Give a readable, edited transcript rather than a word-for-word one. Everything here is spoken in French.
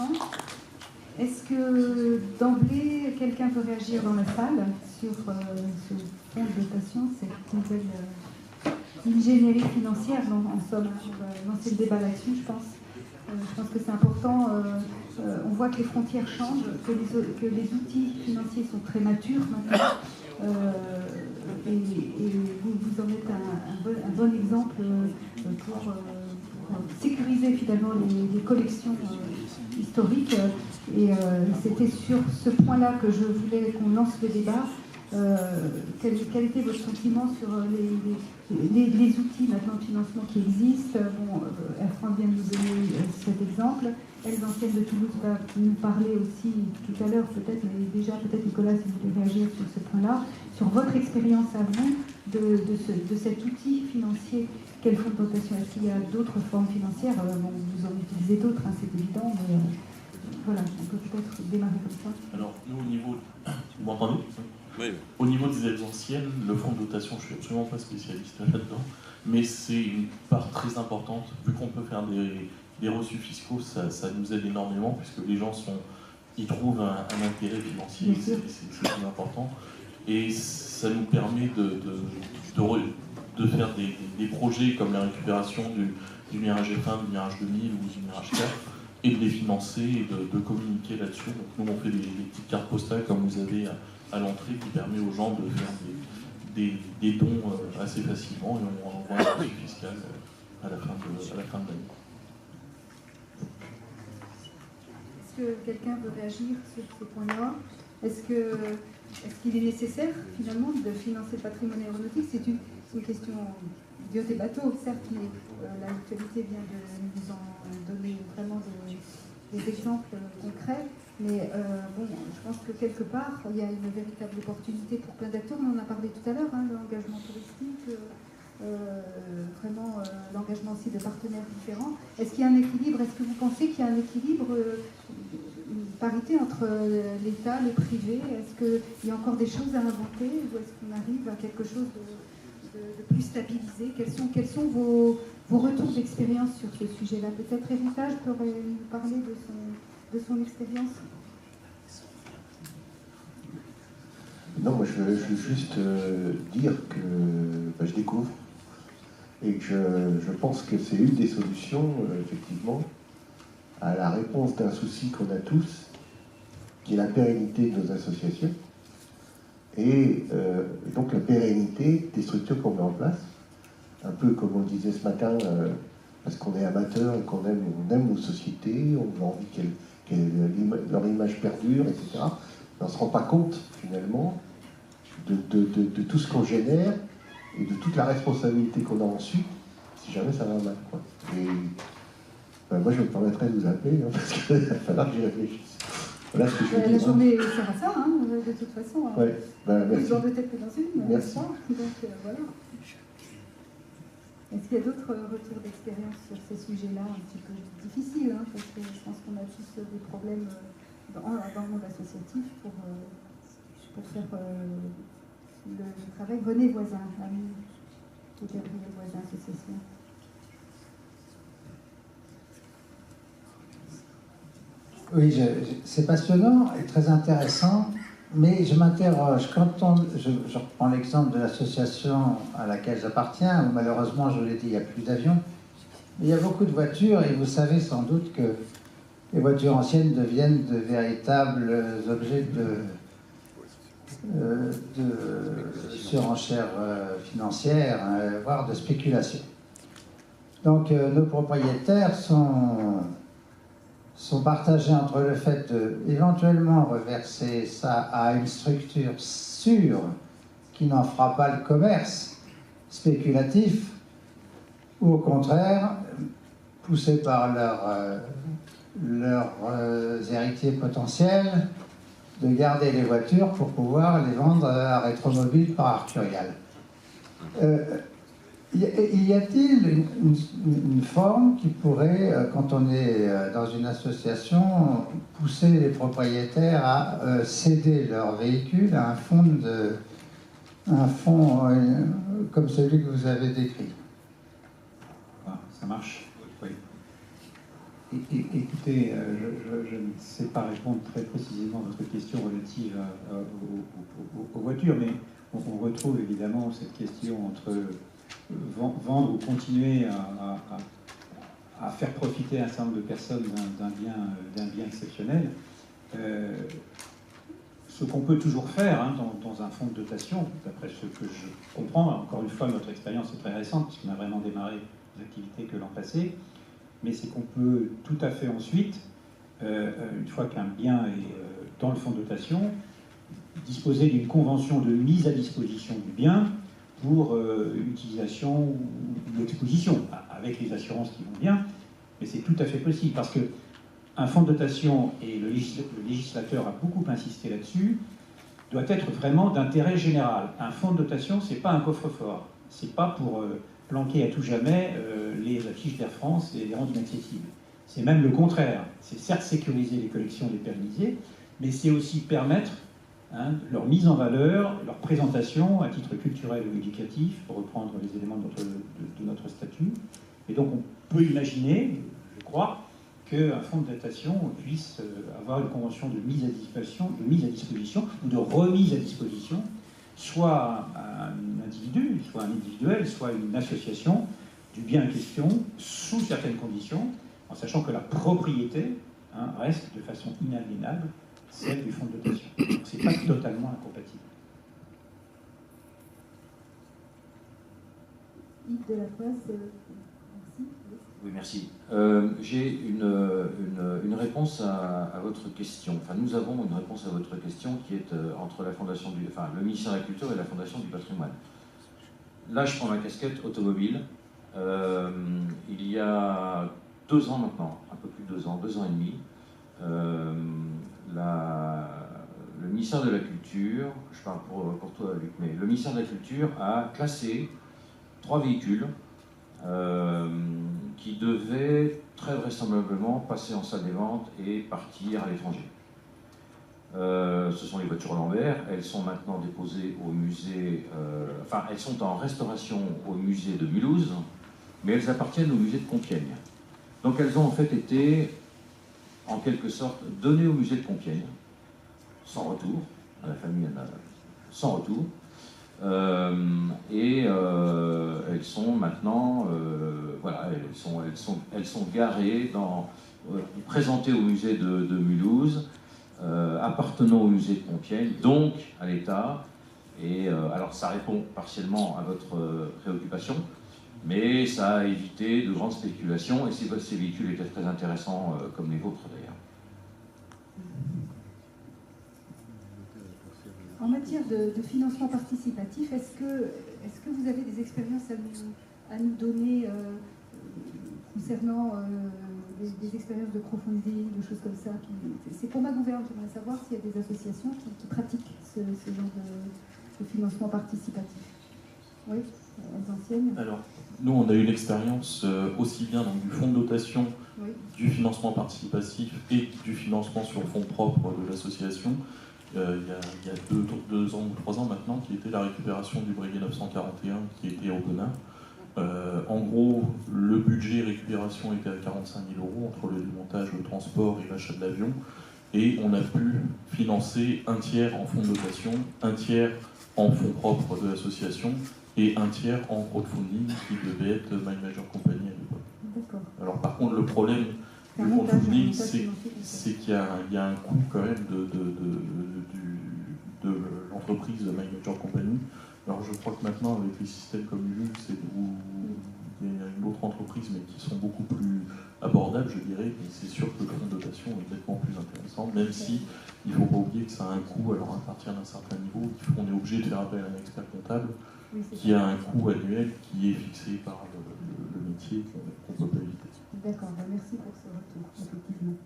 questions. Est-ce que d'emblée, quelqu'un peut réagir dans la salle sur ce fonds de dotation, cette nouvelle ingénierie financière, en somme? On va lancer le débat là-dessus, je pense. Je pense que c'est important. On voit que les frontières changent, que les outils financiers sont très matures maintenant. Et vous en êtes un bon exemple pour sécuriser finalement les collections historiques. Et c'était sur ce point-là que je voulais qu'on lance le débat. Quel était votre sentiment sur les outils maintenant de financement qui existent? Bon, Air France vient de nous donner cet exemple. Elle, l'ancienne de Toulouse, va nous parler aussi tout à l'heure peut-être, mais déjà peut-être Nicolas, si vous voulez réagir sur ce point-là, sur votre expérience à vous de cet outil financier qu'est le fonds de dotation. Est-ce qu'il y a d'autres formes financières? Bon, vous en utilisez d'autres, hein, c'est évident, mais voilà, on peut peut-être démarrer comme ça. Alors, nous, au niveau... Vous m'entendez? Oui. Au niveau des aides anciennes, le fonds de dotation, je ne suis absolument pas spécialiste là-dedans, mais c'est une part très importante. Vu qu'on peut faire des reçus fiscaux, ça nous aide énormément, puisque les gens ils trouvent un intérêt financier, c'est très important. Et ça nous permet de faire des projets comme la récupération du Mirage F1, du Mirage 2000 ou du Mirage 4, et de les financer et de communiquer là-dessus. Donc nous, on fait des petites cartes postales, comme vous avez à l'entrée, qui permet aux gens de faire des dons assez facilement, et on envoie un reçu fiscal à la fin de l'année. Est-ce que quelqu'un veut réagir sur ce point-là? Est-ce qu'il est nécessaire, finalement, de financer le patrimoine aéronautique? C'est une question idiote et bateau, certes, mais l'actualité vient de nous en donner vraiment des exemples concrets. Mais bon, je pense que quelque part, il y a une véritable opportunité pour plein d'acteurs. On en a parlé tout à l'heure, hein, l'engagement touristique, vraiment l'engagement aussi de partenaires différents. Est-ce qu'il y a un équilibre? Est-ce que vous pensez qu'il y a un équilibre, une parité entre l'État, le privé? Est-ce qu'il y a encore des choses à inventer, ou est-ce qu'on arrive à quelque chose de plus stabilisé? Quels sont vos retours d'expérience sur ce sujet-là? Peut-être Héritage pourrait nous parler de son expérience. Non, moi je veux juste dire que je découvre et que je pense que c'est une des solutions, effectivement, à la réponse d'un souci qu'on a tous, qui est la pérennité de nos associations et donc la pérennité des structures qu'on met en place. Un peu comme on disait ce matin, parce qu'on est amateur et qu'on aime nos sociétés, on a envie que leur image perdure, etc. Mais on ne se rend pas compte, finalement, de tout ce qu'on génère et de toute la responsabilité qu'on a ensuite, si jamais ça va mal, quoi. Et moi, je me permettrai de vous appeler, hein, parce qu'il va falloir que j'y réfléchisse. Voilà ce que je veux dire. La journée sert à ça, hein, de toute façon. Ouais, merci. Plus dans deux têtes que dans une, merci. Donc voilà. Est-ce qu'il y a d'autres retours d'expérience sur ces sujets-là un petit peu difficiles, hein, parce que je pense qu'on a tous des problèmes dans le monde associatif pour faire le travail. René Voisin, ami de Gabriel Voisin Association. Oui, c'est passionnant et très intéressant, mais je m'interroge. Quand je reprends l'exemple de l'association à laquelle j'appartiens, où malheureusement, je vous l'ai dit, il n'y a plus d'avions, mais il y a beaucoup de voitures, et vous savez sans doute que les voitures anciennes deviennent de véritables objets de surenchère financière, voire de spéculation. Donc nos propriétaires sont partagés entre le fait de éventuellement reverser ça à une structure sûre qui n'en fera pas le commerce spéculatif, ou au contraire, poussés par leurs héritiers potentiels, de garder les voitures pour pouvoir les vendre à Rétromobile par Arcurial. Y a-t-il une forme qui pourrait, quand on est dans une association, pousser les propriétaires à céder leur véhicule à un fonds comme celui que vous avez décrit? Ça marche? Oui. Écoutez, je ne sais pas répondre très précisément à votre question relative aux voitures, mais on retrouve évidemment cette question entre vendre ou continuer à faire profiter un certain nombre de personnes d'un bien exceptionnel. Ce qu'on peut toujours faire dans un fonds de dotation, d'après ce que je comprends, encore une fois, notre expérience est très récente, puisqu'on a vraiment démarré les activités que l'an passé, mais c'est qu'on peut tout à fait ensuite, une fois qu'un bien est dans le fonds de dotation, disposer d'une convention de mise à disposition du bien pour utilisation ou l'exposition, avec les assurances qui vont bien, mais c'est tout à fait possible, parce que un fonds de dotation, et le législateur a beaucoup insisté là-dessus, doit être vraiment d'intérêt général. Un fonds de dotation, ce n'est pas un coffre-fort, ce n'est pas pour planquer à tout jamais les affiches d'Air France et les rendre inaccessibles. C'est même le contraire. C'est certes sécuriser les collections, les pérenniser, mais c'est aussi permettre leur mise en valeur, leur présentation à titre culturel ou éducatif, pour reprendre les éléments de notre statut. Et donc on peut imaginer, je crois, qu'un fonds de dotation puisse avoir une convention de mise à disposition ou de remise à disposition, soit un individu, soit un individuel, soit une association du bien en question, sous certaines conditions, en sachant que la propriété reste de façon inaliénable celle du fonds de dotation. Donc ce n'est pas totalement incompatible. Yves de la Poisse, merci. Oui, merci. J'ai une réponse à votre question. Enfin, nous avons une réponse à votre question qui est entre la Fondation le ministère de la Culture et la Fondation du Patrimoine. Là, je prends ma casquette automobile. Il y a 2 ans maintenant, un peu plus de 2 ans et demi, le ministère de la Culture, je parle pour toi Luc, mais le ministère de la Culture a classé 3 véhicules qui devaient très vraisemblablement passer en salle des ventes et partir à l'étranger. Ce sont les voitures Lambert, elles sont maintenant déposées au musée, elles sont en restauration au musée de Mulhouse, mais elles appartiennent au musée de Compiègne. Donc elles ont en fait été, en quelque sorte, données au musée de Compiègne, sans retour, à la famille sans retour, elles sont maintenant, elles sont garées, présentées au musée de Mulhouse, appartenant au musée de Compiègne, donc à l'État. Et alors ça répond partiellement à votre préoccupation, mais ça a évité de grandes spéculations, et ces véhicules étaient très intéressants, comme les vôtres d'ailleurs. En matière de financement participatif, est-ce que vous avez des expériences à nous donner concernant des expériences de crowdfunding, de choses comme ça? C'est pour ma gouverne, j'aimerais savoir s'il y a des associations qui pratiquent ce genre de financement participatif. Oui, les anciennes. Alors, nous, on a eu l'expérience aussi bien donc, du fonds de dotation, oui, du financement participatif et du financement sur fonds propres de l'association. Il y a 2 ans ou 3 ans maintenant, qui était la récupération du Breguet 941 qui était au Benin. En gros, le budget récupération était à 45 000 € entre le démontage, le transport et l'achat de l'avion. Et on a pu financer 1 tiers en fonds de dotation, 1 tiers en fonds propres de l'association et 1 tiers en crowdfunding qui devait être My Major Company à l'époque. Alors par contre, le problème du crowdfunding, c'est qu'il y a un coût quand même de l'entreprise My Major Company. Alors je crois que maintenant, avec les systèmes comme Ulule, où il y a une autre entreprise, mais qui sont beaucoup plus abordables, je dirais, mais c'est sûr que le fonds de dotation est nettement plus intéressant, même si il ne faut pas oublier que ça a un coût, alors à partir d'un certain niveau, on est obligé de faire appel à un expert comptable, qui a un coût annuel qui est fixé par le métier qu'on ne peut pas éviter. D'accord, merci pour ce retour, effectivement.